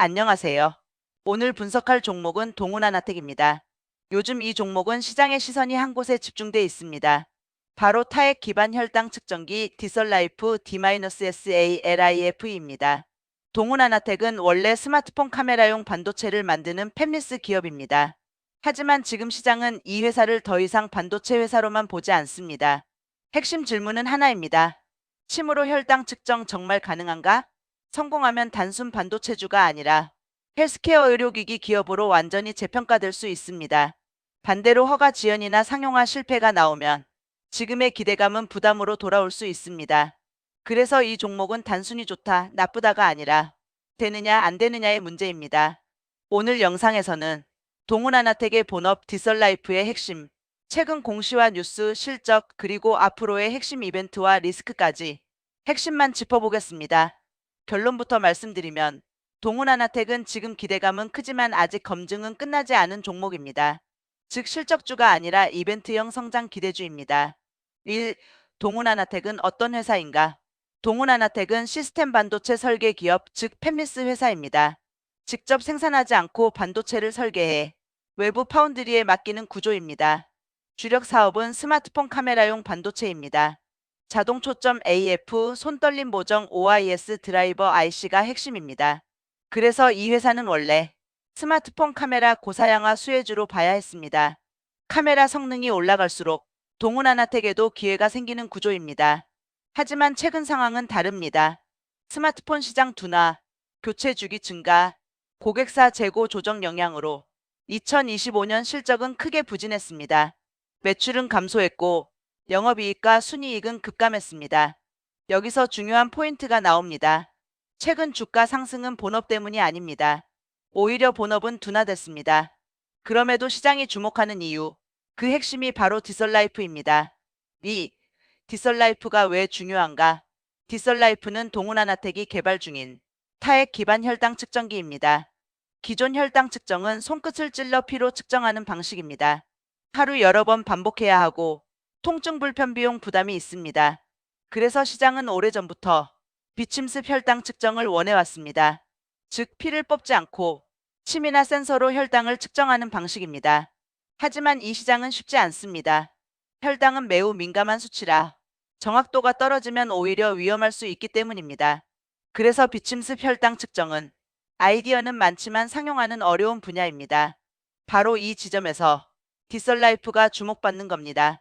안녕하세요. 오늘 분석할 종목은 동훈하나텍입니다. 요즘 이 종목은 시장의 시선이 한 곳에 집중돼 있습니다. 바로 타액 기반 혈당 측정기 디설라이프 D-SALIF입니다. 동훈하나텍은 원래 스마트폰 카메라용 반도체를 만드는 팹리스 기업입니다. 하지만 지금 시장은 이 회사를 더 이상 반도체 회사로만 보지 않습니다. 핵심 질문은 하나입니다. 침으로 혈당 측정 정말 가능한가? 성공하면 단순 반도체주가 아니라 헬스케어 의료기기 기업으로 완전히 재평가될 수 있습니다. 반대로 허가 지연이나 상용화 실패가 나오면 지금의 기대감은 부담으로 돌아올 수 있습니다. 그래서 이 종목은 단순히 좋다, 나쁘다가 아니라 되느냐, 안 되느냐의 문제입니다. 오늘 영상에서는 동훈하나텍의 본업 디설라이프의 핵심, 최근 공시와 뉴스, 실적, 그리고 앞으로의 핵심 이벤트와 리스크까지 핵심만 짚어보겠습니다. 결론부터 말씀드리면 동훈하나텍은 지금 기대감은 크지만 아직 검증은 끝나지 않은 종목입니다. 즉 실적주가 아니라 이벤트형 성장 기대주입니다. 1. 동훈하나텍은 어떤 회사인가? 동훈하나텍은 시스템 반도체 설계 기업, 즉 팹리스 회사입니다. 직접 생산하지 않고 반도체를 설계해 외부 파운드리에 맡기는 구조입니다. 주력 사업은 스마트폰 카메라용 반도체입니다. 자동 초점 AF, 손떨림 보정 OIS 드라이버 IC가 핵심입니다. 그래서 이 회사는 원래 스마트폰 카메라 고사양화 수혜주로 봐야 했습니다. 카메라 성능이 올라갈수록 동훈하나텍에도 기회가 생기는 구조입니다. 하지만 최근 상황은 다릅니다. 스마트폰 시장 둔화, 교체 주기 증가, 고객사 재고 조정 영향으로 2025년 실적은 크게 부진했습니다. 매출은 감소했고 영업이익과 순이익은 급감했습니다. 여기서 중요한 포인트가 나옵니다. 최근 주가 상승은 본업 때문이 아닙니다. 오히려 본업은 둔화됐습니다. 그럼에도 시장이 주목하는 이유, 그 핵심이 바로 디설라이프입니다. 2. 디설라이프가 왜 중요한가? 디설라이프는 동훈하나텍이 개발 중인 타액 기반 혈당 측정기입니다. 기존 혈당 측정은 손끝을 찔러 피로 측정하는 방식입니다. 하루 여러 번 반복해야 하고 통증 불편 비용 부담이 있습니다. 그래서 시장은 오래전부터 비침습 혈당 측정을 원해왔습니다. 즉 피를 뽑지 않고 침이나 센서로 혈당을 측정하는 방식입니다. 하지만 이 시장은 쉽지 않습니다. 혈당은 매우 민감한 수치라 정확도가 떨어지면 오히려 위험할 수 있기 때문입니다. 그래서 비침습 혈당 측정은 아이디어는 많지만 상용화는 어려운 분야입니다. 바로 이 지점에서 디설라이프가 주목받는 겁니다.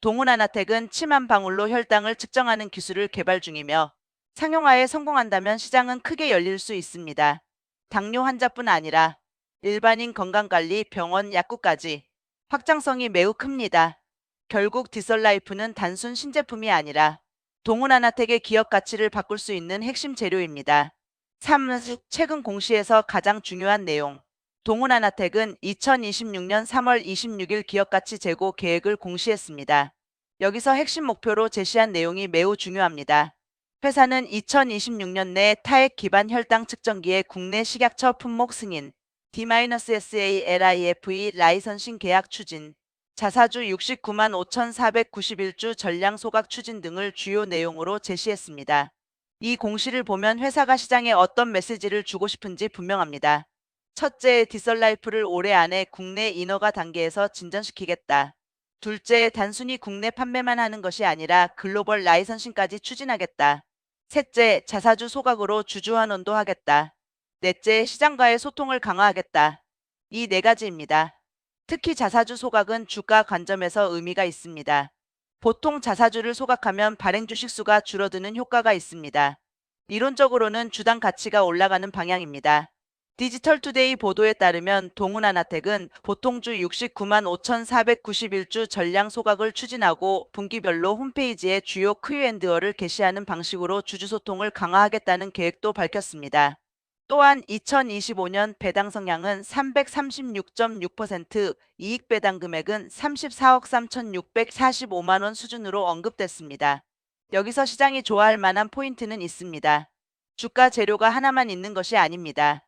동훈하나텍은 침 한 방울로 혈당을 측정하는 기술을 개발 중이며 상용화에 성공한다면 시장은 크게 열릴 수 있습니다. 당뇨 환자뿐 아니라 일반인 건강관리, 병원, 약국까지 확장성이 매우 큽니다. 결국 디설라이프는 단순 신제품이 아니라 동훈하나텍의 기업 가치를 바꿀 수 있는 핵심 재료입니다. 3. 최근 공시에서 가장 중요한 내용. 동훈하나텍은 2026년 3월 26일 기업가치 재고 계획을 공시했습니다. 여기서 핵심 목표로 제시한 내용이 매우 중요합니다. 회사는 2026년 내 타액 기반 혈당 측정기의 국내 식약처 품목 승인, D-SALIFE 라이선싱 계약 추진, 자사주 69만 5,491주 전량 소각 추진 등을 주요 내용으로 제시했습니다. 이 공시를 보면 회사가 시장에 어떤 메시지를 주고 싶은지 분명합니다. 첫째, 디설라이프를 올해 안에 국내 인허가 단계에서 진전시키겠다. 둘째, 단순히 국내 판매만 하는 것이 아니라 글로벌 라이선싱까지 추진하겠다. 셋째, 자사주 소각으로 주주환원도 하겠다. 넷째, 시장과의 소통을 강화하겠다. 이 네 가지입니다. 특히 자사주 소각은 주가 관점에서 의미가 있습니다. 보통 자사주를 소각하면 발행 주식 수가 줄어드는 효과가 있습니다. 이론적으로는 주당 가치가 올라가는 방향입니다. 디지털투데이 보도에 따르면 동훈하나텍은 보통주 69만 5,491주 전량 소각을 추진하고 분기별로 홈페이지에 주요 Q&A를 게시하는 방식으로 주주 소통을 강화하겠다는 계획도 밝혔습니다. 또한 2025년 배당 성향은 336.6%, 이익 배당 금액은 34억 3,645만 원 수준으로 언급됐습니다. 여기서 시장이 좋아할 만한 포인트는 있습니다. 주가 재료가 하나만 있는 것이 아닙니다.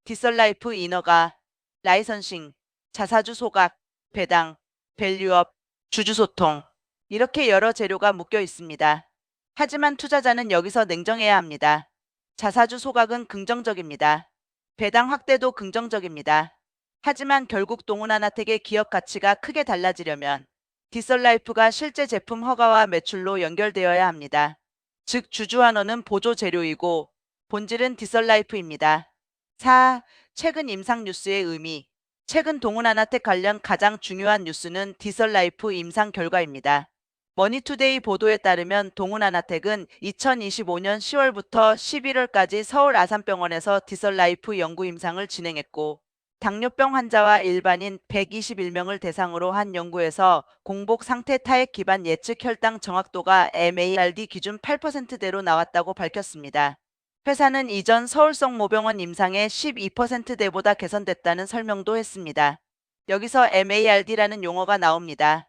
디설라이프 인허가, 라이선싱, 자사주 소각, 배당, 밸류업, 주주 소통 이렇게 여러 재료가 묶여 있습니다. 하지만 투자자는 여기서 냉정해야 합니다. 자사주 소각은 긍정적입니다. 배당 확대도 긍정적입니다. 하지만 결국 동훈아나텍의 기업 가치가 크게 달라지려면 디설라이프가 실제 제품 허가와 매출로 연결되어야 합니다. 즉 주주환원은 보조 재료이고 본질은 디설라이프입니다. 4. 최근 임상 뉴스의 의미. 최근 동훈아나텍 관련 가장 중요한 뉴스는 디설라이프 임상 결과입니다. 머니투데이 보도에 따르면 동훈아나텍은 2025년 10월부터 11월까지 서울 아산병원에서 디설라이프 연구 임상을 진행했고 당뇨병 환자와 일반인 121명을 대상으로 한 연구에서 공복 상태 타액 기반 예측 혈당 정확도가 MARD 기준 8%대로 나왔다고 밝혔습니다. 회사는 이전 서울성 모병원 임상의 12%대보다 개선됐다는 설명도 했습니다. 여기서 MARD라는 용어가 나옵니다.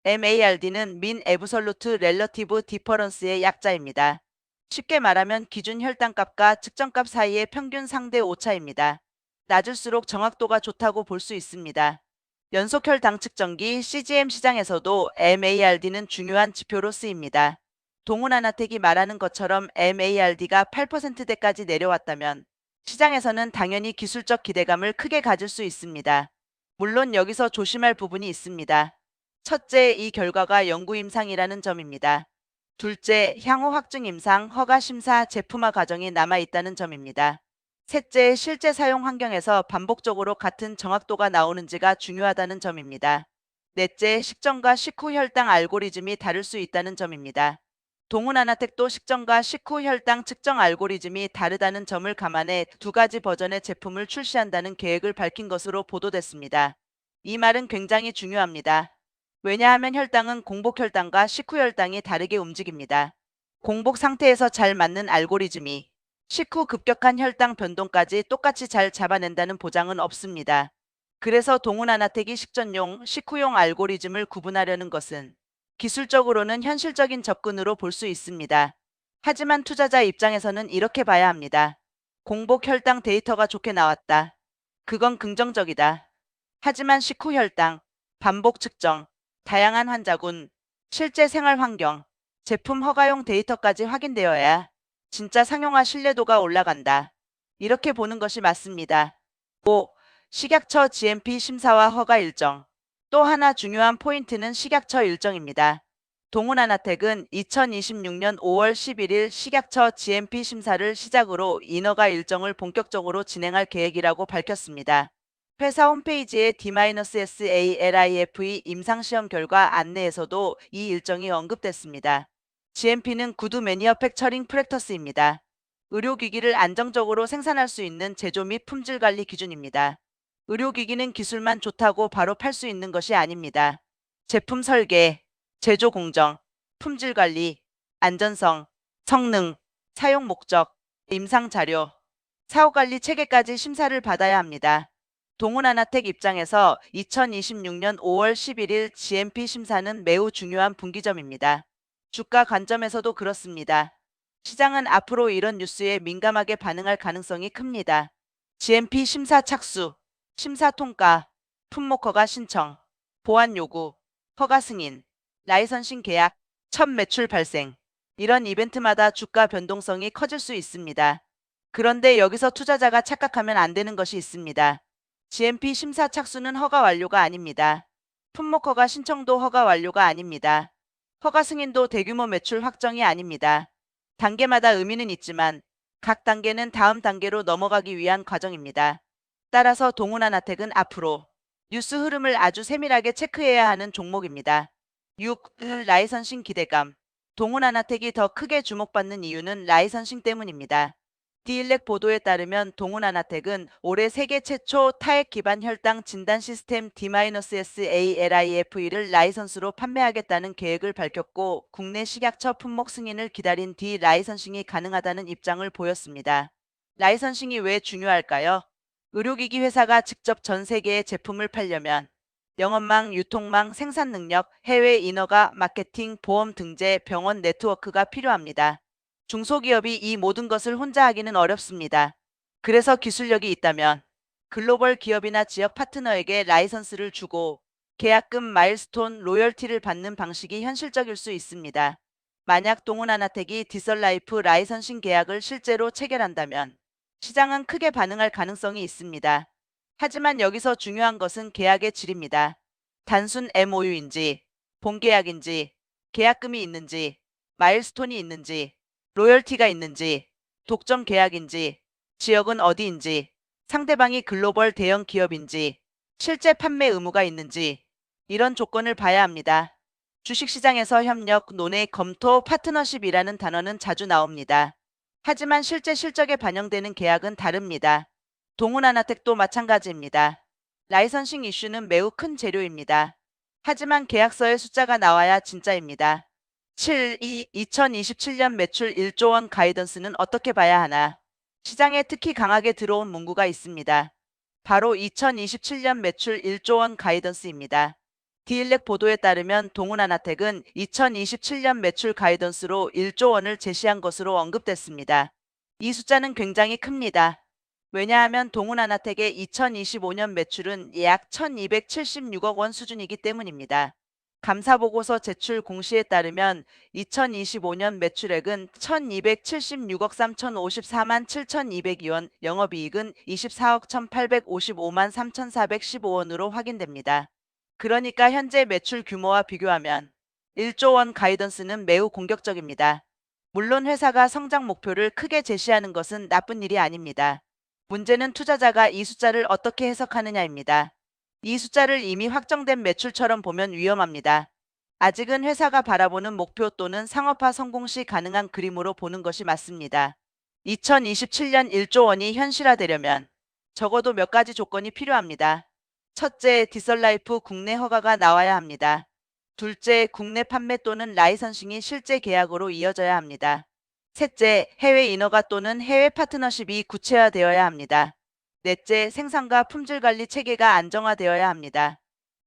MARD는 Mean Absolute Relative Difference의 약자입니다. 쉽게 말하면 기준 혈당값과 측정값 사이의 평균 상대 오차입니다. 낮을수록 정확도가 좋다고 볼 수 있습니다. 연속혈당 측정기 CGM 시장에서도 MARD는 중요한 지표로 쓰입니다. 동훈아나텍이 말하는 것처럼 MARD가 8%대까지 내려왔다면 시장에서는 당연히 기술적 기대감을 크게 가질 수 있습니다. 물론 여기서 조심할 부분이 있습니다. 첫째, 이 결과가 연구 임상이라는 점입니다. 둘째, 향후 확증 임상, 허가 심사, 제품화 과정이 남아있다는 점입니다. 셋째, 실제 사용 환경에서 반복적으로 같은 정확도가 나오는지가 중요하다는 점입니다. 넷째, 식전과 식후 혈당 알고리즘이 다를 수 있다는 점입니다. 동훈아나텍도 식전과 식후 혈당 측정 알고리즘이 다르다는 점을 감안해 두 가지 버전의 제품을 출시한다는 계획을 밝힌 것으로 보도됐습니다. 이 말은 굉장히 중요합니다. 왜냐하면 혈당은 공복 혈당과 식후 혈당이 다르게 움직입니다. 공복 상태에서 잘 맞는 알고리즘이 식후 급격한 혈당 변동까지 똑같이 잘 잡아낸다는 보장은 없습니다. 그래서 동훈아나텍이 식전용, 식후용 알고리즘을 구분하려는 것은 기술적으로는 현실적인 접근으로 볼 수 있습니다. 하지만 투자자 입장에서는 이렇게 봐야 합니다. 공복 혈당 데이터가 좋게 나왔다. 그건 긍정적이다. 하지만 식후 혈당, 반복 측정, 다양한 환자군, 실제 생활 환경, 제품 허가용 데이터까지 확인되어야 진짜 상용화 신뢰도가 올라간다. 이렇게 보는 것이 맞습니다. 5. 식약처 GMP 심사와 허가 일정. 또 하나 중요한 포인트는 식약처 일정입니다. 동훈아나텍은 2026년 5월 11일 식약처 GMP 심사를 시작으로 인허가 일정을 본격적으로 진행할 계획이라고 밝혔습니다. 회사 홈페이지의 D-SALIFE 임상시험 결과 안내에서도 이 일정이 언급됐습니다. GMP는 구두 매니어팩처링 프랙터스입니다. 의료기기를 안정적으로 생산할 수 있는 제조 및 품질 관리 기준입니다. 의료기기는 기술만 좋다고 바로 팔 수 있는 것이 아닙니다. 제품 설계, 제조 공정, 품질 관리, 안전성, 성능, 사용 목적, 임상 자료, 사후 관리 체계까지 심사를 받아야 합니다. 동훈아나텍 입장에서 2026년 5월 11일 GMP 심사는 매우 중요한 분기점입니다. 주가 관점에서도 그렇습니다. 시장은 앞으로 이런 뉴스에 민감하게 반응할 가능성이 큽니다. GMP 심사 착수, 심사 통과, 품목 허가 신청, 보안 요구, 허가 승인, 라이선싱 계약, 첫 매출 발생. 이런 이벤트마다 주가 변동성이 커질 수 있습니다. 그런데 여기서 투자자가 착각하면 안 되는 것이 있습니다. GMP 심사 착수는 허가 완료가 아닙니다. 품목 허가 신청도 허가 완료가 아닙니다. 허가 승인도 대규모 매출 확정이 아닙니다. 단계마다 의미는 있지만 각 단계는 다음 단계로 넘어가기 위한 과정입니다. 따라서 동훈아나텍은 앞으로 뉴스 흐름을 아주 세밀하게 체크해야 하는 종목입니다. 6. 라이선싱 기대감. 동훈아나텍이 더 크게 주목받는 이유는 라이선싱 때문입니다. 디일렉 보도에 따르면 동훈아나텍은 올해 세계 최초 타액 기반 혈당 진단 시스템 D-SALIFE를 라이선스로 판매하겠다는 계획을 밝혔고 국내 식약처 품목 승인을 기다린 뒤 라이선싱이 가능하다는 입장을 보였습니다. 라이선싱이 왜 중요할까요? 의료기기 회사가 직접 전 세계에 제품을 팔려면 영업망, 유통망, 생산 능력, 해외 인허가, 마케팅, 보험 등재, 병원 네트워크가 필요합니다. 중소기업이 이 모든 것을 혼자 하기는 어렵습니다. 그래서 기술력이 있다면 글로벌 기업이나 지역 파트너에게 라이선스를 주고 계약금, 마일스톤, 로열티를 받는 방식이 현실적일 수 있습니다. 만약 동훈아나텍이 디설라이프 라이선싱 계약을 실제로 체결한다면 시장은 크게 반응할 가능성이 있습니다. 하지만 여기서 중요한 것은 계약의 질입니다. 단순 MOU인지, 본계약인지, 계약금이 있는지, 마일스톤이 있는지, 로열티가 있는지, 독점 계약인지, 지역은 어디인지, 상대방이 글로벌 대형 기업인지, 실제 판매 의무가 있는지, 이런 조건을 봐야 합니다. 주식시장에서 협력, 논의, 검토, 파트너십이라는 단어는 자주 나옵니다. 하지만 실제 실적에 반영되는 계약은 다릅니다. 동훈하나텍도 마찬가지입니다. 라이선싱 이슈는 매우 큰 재료입니다. 하지만 계약서에 숫자가 나와야 진짜입니다. 2027년 매출 1조 원 가이던스는 어떻게 봐야 하나? 시장에 특히 강하게 들어온 문구가 있습니다. 바로 2027년 매출 1조 원 가이던스입니다. 디일렉 보도에 따르면 동훈하나텍은 2027년 매출 가이던스로 1조 원을 제시한 것으로 언급됐습니다. 이 숫자는 굉장히 큽니다. 왜냐하면 동훈하나텍의 2025년 매출은 약 1276억 원 수준이기 때문입니다. 감사보고서 제출 공시에 따르면 2025년 매출액은 1276억 3054만 7202원, 영업이익은 24억 1855만 3415원으로 확인됩니다. 그러니까 현재 매출 규모와 비교하면 1조 원 가이던스는 매우 공격적입니다. 물론 회사가 성장 목표를 크게 제시하는 것은 나쁜 일이 아닙니다. 문제는 투자자가 이 숫자를 어떻게 해석하느냐입니다. 이 숫자를 이미 확정된 매출처럼 보면 위험합니다. 아직은 회사가 바라보는 목표 또는 상업화 성공 시 가능한 그림으로 보는 것이 맞습니다. 2027년 1조 원이 현실화되려면 적어도 몇 가지 조건이 필요합니다. 첫째, 디설라이프 국내 허가가 나와야 합니다. 둘째, 국내 판매 또는 라이선싱이 실제 계약으로 이어져야 합니다. 셋째, 해외 인허가 또는 해외 파트너십이 구체화되어야 합니다. 넷째, 생산과 품질 관리 체계가 안정화되어야 합니다.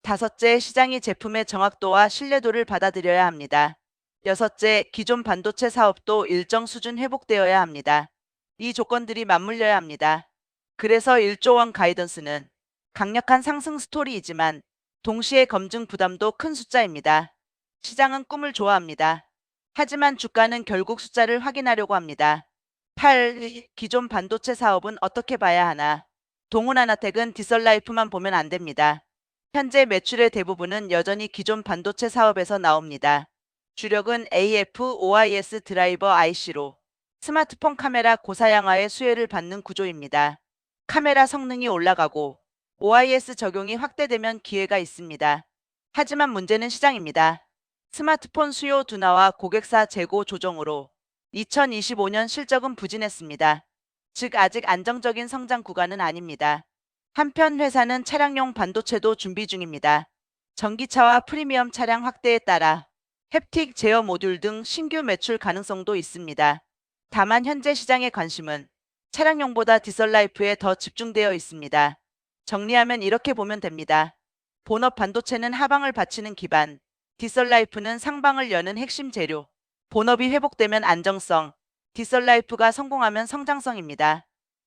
다섯째, 시장이 제품의 정확도와 신뢰도를 받아들여야 합니다. 여섯째, 기존 반도체 사업도 일정 수준 회복되어야 합니다. 이 조건들이 맞물려야 합니다. 그래서 1조 원 가이던스는 강력한 상승 스토리이지만 동시에 검증 부담도 큰 숫자입니다. 시장은 꿈을 좋아합니다. 하지만 주가는 결국 숫자를 확인하려고 합니다. 8. 기존 반도체 사업은 어떻게 봐야 하나? 동훈하나텍은 디설라이프만 보면 안 됩니다. 현재 매출의 대부분은 여전히 기존 반도체 사업에서 나옵니다. 주력은 AF, OIS 드라이버 IC로 스마트폰 카메라 고사양화의 수혜를 받는 구조입니다. 카메라 성능이 올라가고 OIS 적용이 확대되면 기회가 있습니다. 하지만 문제는 시장입니다. 스마트폰 수요 둔화와 고객사 재고 조정으로 2025년 실적은 부진했습니다. 즉 아직 안정적인 성장 구간은 아닙니다. 한편 회사는 차량용 반도체도 준비 중입니다. 전기차와 프리미엄 차량 확대에 따라 햅틱 제어 모듈 등 신규 매출 가능성도 있습니다. 다만 현재 시장의 관심은 차량용보다 디설라이프에 더 집중되어 있습니다. 정리하면 이렇게 보면 됩니다. 본업 반도체는 하방을 받치는 기반, 디설라이프는 상방을 여는 핵심 재료. 본업이 회복되면 안정성, 디설라이프가 성공하면 성장성입니다.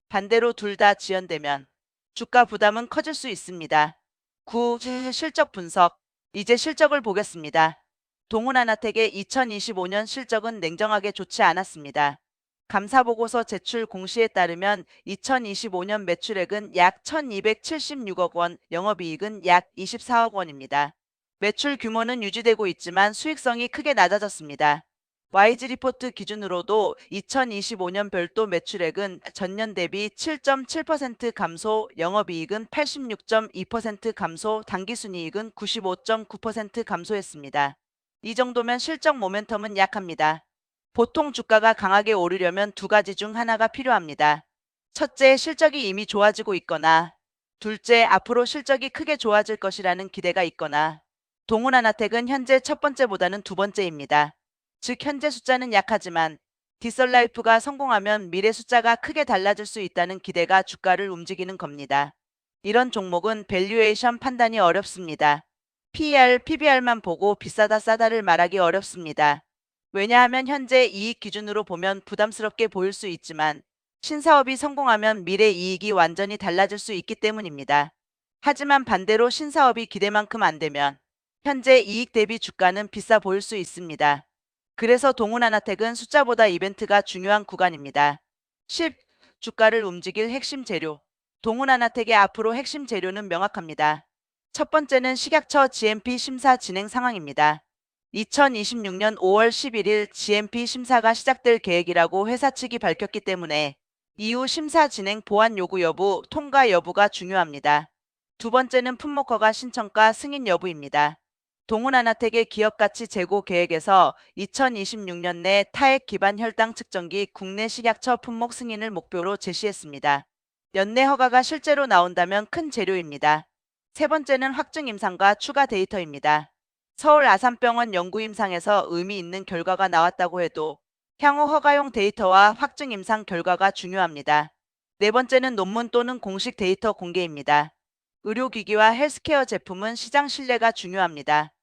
반대로 둘 다 지연되면 주가 부담은 커질 수 있습니다. 9. 실적 분석. 이제 실적을 보겠습니다. 동훈하나텍의 2025년 실적은 냉정하게 좋지 않았습니다. 감사보고서 제출 공시에 따르면 2025년 매출액은 약 1276억 원, 영업이익은 약 24억 원입니다. 매출 규모는 유지되고 있지만 수익성이 크게 낮아졌습니다. YG 리포트 기준으로도 2025년 별도 매출액은 전년 대비 7.7% 감소, 영업이익은 86.2% 감소, 당기순이익은 95.9% 감소했습니다. 이 정도면 실적 모멘텀은 약합니다. 보통 주가가 강하게 오르려면 두 가지 중 하나가 필요합니다. 첫째, 실적이 이미 좋아지고 있거나, 둘째, 앞으로 실적이 크게 좋아질 것이라는 기대가 있거나. 동훈하나텍은 현재 첫 번째보다는 두 번째입니다. 즉 현재 숫자는 약하지만 디설라이프가 성공하면 미래 숫자가 크게 달라질 수 있다는 기대가 주가를 움직이는 겁니다. 이런 종목은 밸류에이션 판단이 어렵습니다. PER, PBR만 보고 비싸다 싸다를 말하기 어렵습니다. 왜냐하면 현재 이익 기준으로 보면 부담스럽게 보일 수 있지만 신사업이 성공하면 미래 이익이 완전히 달라질 수 있기 때문입니다. 하지만 반대로 신사업이 기대만큼 안 되면 현재 이익 대비 주가는 비싸 보일 수 있습니다. 그래서 동훈하나텍은 숫자보다 이벤트가 중요한 구간입니다. 10. 주가를 움직일 핵심 재료. 동훈아나텍의 앞으로 핵심 재료는 명확합니다. 첫 번째는 식약처 GMP 심사 진행 상황입니다. 2026년 5월 11일 GMP 심사가 시작될 계획이라고 회사 측이 밝혔기 때문에 이후 심사 진행 보완 요구 여부, 통과 여부가 중요합니다. 두 번째는 품목 허가 신청가 승인 여부입니다. 동훈아나텍의 기업가치 재고 계획에서 2026년 내 타액 기반 혈당 측정기 국내 식약처 품목 승인을 목표로 제시했습니다. 연내 허가가 실제로 나온다면 큰 재료입니다. 세 번째는 확증 임상과 추가 데이터입니다. 서울 아산병원 연구 임상에서 의미 있는 결과가 나왔다고 해도 향후 허가용 데이터와 확증 임상 결과가 중요합니다. 네 번째는 논문 또는 공식 데이터 공개입니다. 의료기기와 헬스케어 제품은 시장 신뢰가 중요합니다.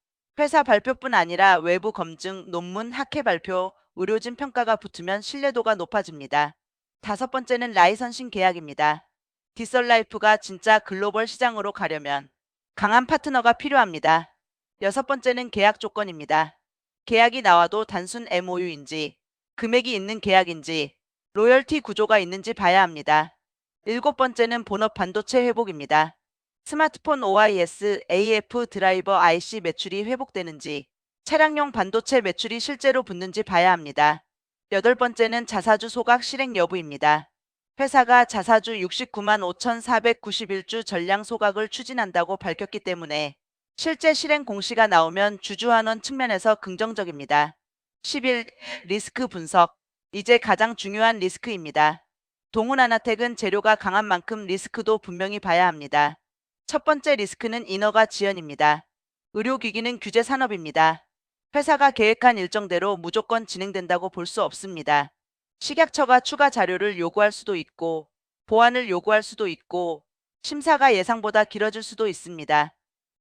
회사 발표뿐 아니라 외부 검증, 논문, 학회 발표, 의료진 평가가 붙으면 신뢰도가 높아집니다. 다섯 번째는 라이선싱 계약입니다. 디설라이프가 진짜 글로벌 시장으로 가려면 강한 파트너가 필요합니다. 여섯 번째는 계약 조건입니다. 계약이 나와도 단순 MOU인지, 금액이 있는 계약인지, 로열티 구조가 있는지 봐야 합니다. 일곱 번째는 본업 반도체 회복입니다. 스마트폰 OIS, AF 드라이버 IC 매출이 회복되는지, 차량용 반도체 매출이 실제로 붙는지 봐야 합니다. 여덟 번째는 자사주 소각 실행 여부입니다. 회사가 자사주 69만 5,491주 전량 소각을 추진한다고 밝혔기 때문에 실제 실행 공시가 나오면 주주환원 측면에서 긍정적입니다. 11. 리스크 분석. 이제 가장 중요한 리스크입니다. 동훈아나텍은 재료가 강한 만큼 리스크도 분명히 봐야 합니다. 첫 번째 리스크는 인허가 지연입니다. 의료기기는 규제 산업입니다. 회사가 계획한 일정대로 무조건 진행된다고 볼 수 없습니다. 식약처가 추가 자료를 요구할 수도 있고, 보완을 요구할 수도 있고, 심사가 예상보다 길어질 수도 있습니다.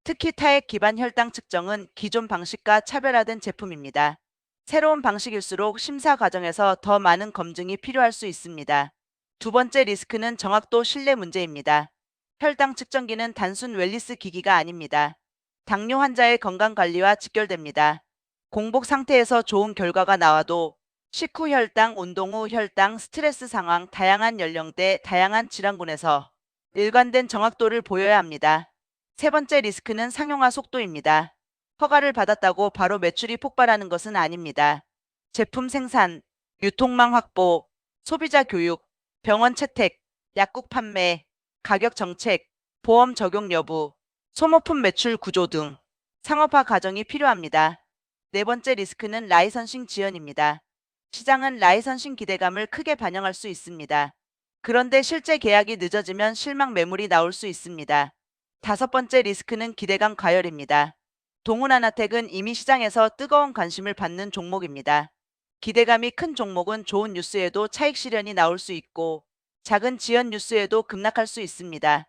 특히 타액 기반 혈당 측정은 기존 방식과 차별화된 제품입니다. 새로운 방식일수록 심사 과정에서 더 많은 검증이 필요할 수 있습니다. 두 번째 리스크는 정확도 신뢰 문제입니다. 혈당 측정기는 단순 웰니스 기기가 아닙니다. 당뇨 환자의 건강 관리와 직결됩니다. 공복 상태에서 좋은 결과가 나와도 식후 혈당, 운동 후 혈당, 스트레스 상황, 다양한 연령대, 다양한 질환군에서 일관된 정확도를 보여야 합니다. 세 번째 리스크는 상용화 속도입니다. 허가를 받았다고 바로 매출이 폭발하는 것은 아닙니다. 제품 생산, 유통망 확보, 소비자 교육, 병원 채택, 약국 판매, 가격 정책, 보험 적용 여부, 소모품 매출 구조 등 상업화 과정이 필요합니다. 네 번째 리스크는 라이선싱 지연입니다. 시장은 라이선싱 기대감을 크게 반영할 수 있습니다. 그런데 실제 계약이 늦어지면 실망 매물이 나올 수 있습니다. 다섯 번째 리스크는 기대감 과열입니다. 동훈아나텍은 이미 시장에서 뜨거운 관심을 받는 종목입니다. 기대감이 큰 종목은 좋은 뉴스에도 차익 실현이 나올 수 있고 작은 지연 뉴스에도 급락할 수 있습니다.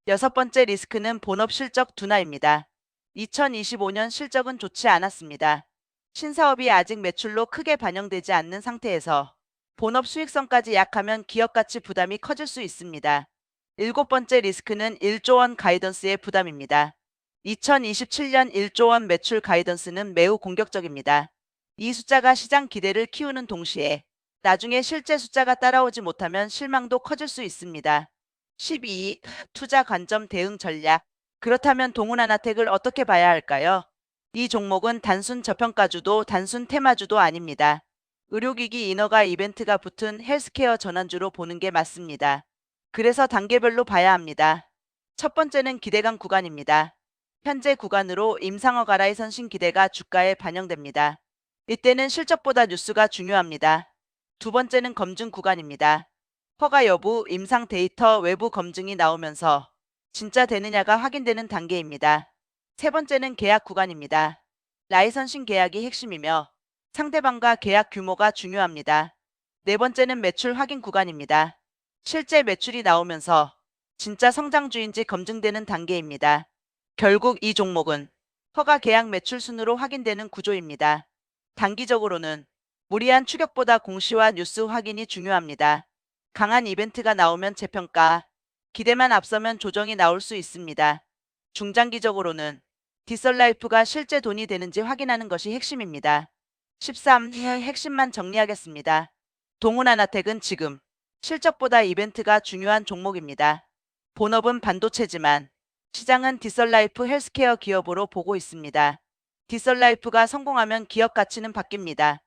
여섯 번째 리스크는 본업 실적 둔화입니다. 2025년 실적은 좋지 않았습니다. 신사업이 아직 매출로 크게 반영되지 않는 상태에서 본업 수익성까지 약하면 기업 가치 부담이 커질 수 있습니다. 일곱 번째 리스크는 1조 원 가이던스의 부담입니다. 2027년 1조 원 매출 가이던스는 매우 공격적입니다. 이 숫자가 시장 기대를 키우는 동시에 나중에 실제 숫자가 따라오지 못하면 실망도 커질 수 있습니다. 12. 투자 관점 대응 전략. 그렇다면 동훈아나텍을 어떻게 봐야 할까요? 이 종목은 단순 저평가주도 단순 테마주도 아닙니다. 의료기기 인허가 이벤트가 붙은 헬스케어 전환주로 보는 게 맞습니다. 그래서 단계별로 봐야 합니다. 첫 번째는 기대감 구간입니다. 현재 구간으로 임상허가 라이선싱 기대가 주가에 반영됩니다. 이때는 실적보다 뉴스가 중요합니다. 두 번째는 검증 구간입니다. 허가 여부, 임상 데이터, 외부 검증이 나오면서 진짜 되느냐가 확인되는 단계입니다. 세 번째는 계약 구간입니다. 라이선싱 계약이 핵심이며 상대방과 계약 규모가 중요합니다. 네 번째는 매출 확인 구간입니다. 실제 매출이 나오면서 진짜 성장주인지 검증되는 단계입니다. 결국 이 종목은 허가 계약 매출 순으로 확인되는 구조입니다. 단기적으로는 무리한 추격보다 공시와 뉴스 확인이 중요합니다. 강한 이벤트가 나오면 재평가, 기대만 앞서면 조정이 나올 수 있습니다. 중장기적으로는 디설라이프가 실제 돈이 되는지 확인하는 것이 핵심입니다. 13. 핵심만 정리하겠습니다. 동훈아나텍은 지금 실적보다 이벤트가 중요한 종목입니다. 본업은 반도체지만 시장은 디설라이프 헬스케어 기업으로 보고 있습니다. 디설라이프가 성공하면 기업 가치는 바뀝니다.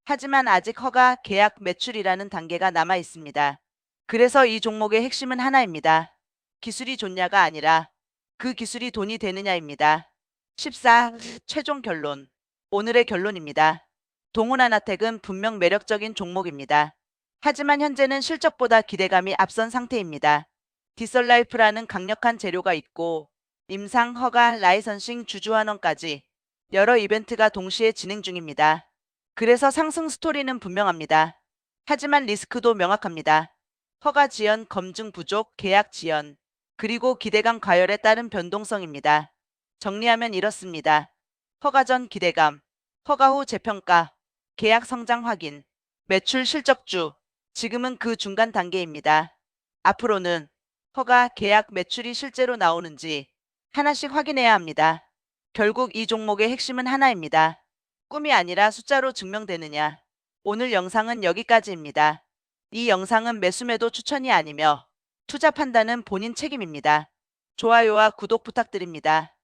하지만 아직 허가, 계약, 매출이라는 단계가 남아 있습니다. 그래서 이 종목의 핵심은 하나입니다. 기술이 좋냐가 아니라 그 기술이 돈이 되느냐입니다. 14. 최종 결론. 오늘의 결론입니다. 동훈하나텍은 분명 매력적인 종목입니다. 하지만 현재는 실적보다 기대감이 앞선 상태입니다. 디설라이프라는 강력한 재료가 있고 임상, 허가, 라이선싱, 주주환원까지 여러 이벤트가 동시에 진행 중입니다. 그래서 상승 스토리는 분명합니다. 하지만 리스크도 명확합니다. 허가 지연, 검증 부족, 계약 지연, 그리고 기대감 과열에 따른 변동성입니다. 정리하면 이렇습니다. 허가 전 기대감, 허가 후 재평가, 계약 성장 확인, 매출 실적주. 지금은 그 중간 단계입니다. 앞으로는 허가, 계약, 매출이 실제로 나오는지 하나씩 확인해야 합니다. 결국 이 종목의 핵심은 하나입니다. 꿈이 아니라 숫자로 증명되느냐. 오늘 영상은 여기까지입니다. 이 영상은 매수매도 추천이 아니며 투자 판단은 본인 책임입니다. 좋아요와 구독 부탁드립니다.